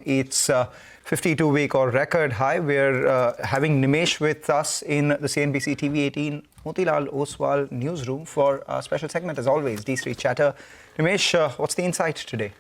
its 52-week or record high. We're having Nimesh with us in the CNBC-TV18 Motilal Oswal newsroom for a special segment, as always, D3 Chatter. Nimesh, what's the insight today?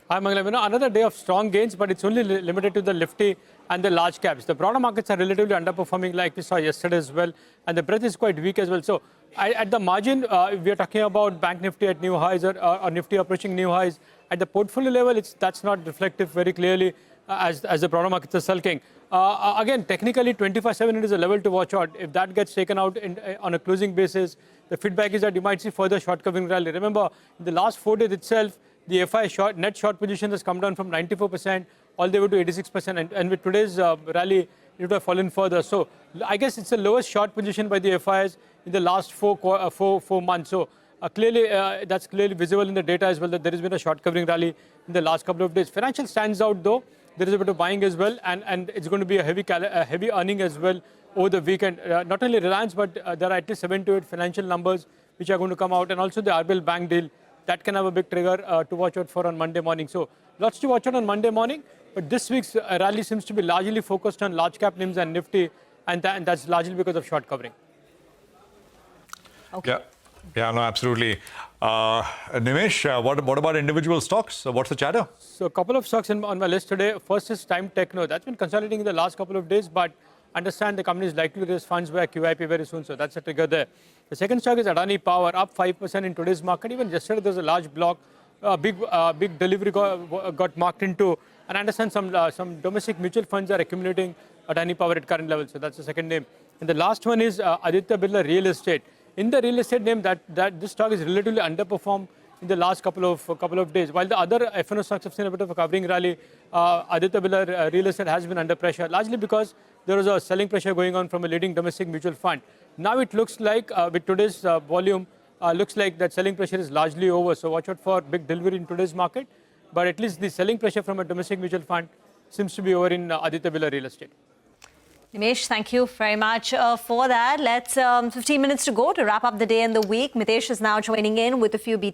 Hi, Mangalam. Another day of strong gains, but it's only limited to the Nifty and the large caps. The broader markets are relatively underperforming, like we saw yesterday as well, and the breadth is quite weak as well. So, at the margin, we are talking about Bank Nifty at new highs or Nifty approaching new highs. At the portfolio level, that's not reflective very clearly as the broader markets are sulking. Again, technically, 25,700 is a level to watch out. If that gets taken out on a closing basis, the feedback is that you might see further short covering rally. Remember, in the last 4 days itself, the FI net short position has come down from 94% all the way to 86%, and with today's rally, it would have fallen further. So I guess it's the lowest short position by the FIs in the last four months. So clearly, that's clearly visible in the data as well, that there has been a short covering rally in the last couple of days. Financial stands out though. There is a bit of buying as well, and it's going to be a heavy earning as well over the weekend. Not only Reliance, but there are at least 7 to 8 financial numbers which are going to come out, and also the RBL bank deal. That can have a big trigger to watch out for on Monday morning. So lots to watch out on Monday morning. But this week's rally seems to be largely focused on large cap names and Nifty, and that's largely because of short covering. Okay. Yeah, no, absolutely. Nimesh, what about individual stocks? What's the chatter? So a couple of stocks on my list today. First is Time Techno. That's been consolidating in the last couple of days, but understand the company is likely to raise funds by QIP very soon, so that's a trigger there. The second stock is Adani Power, up 5% in today's market. Even yesterday, there was a large block, big delivery got marked into, and I understand some domestic mutual funds are accumulating Adani Power at current levels, so that's the second name. And the last one is Aditya Birla Real Estate. In the real estate name, that this stock is relatively underperformed in the last couple of days. While the other FNO stocks have seen a bit of a covering rally, Aditya Birla Real Estate has been under pressure, largely because there was a selling pressure going on from a leading domestic mutual fund. Now it looks like, with today's volume, looks like that selling pressure is largely over. So watch out for big delivery in today's market. But at least the selling pressure from a domestic mutual fund seems to be over in Aditya Birla Real Estate. Nimesh, thank you very much for that. Let's 15 minutes to go to wrap up the day and the week. Mitesh is now joining in with a few BT.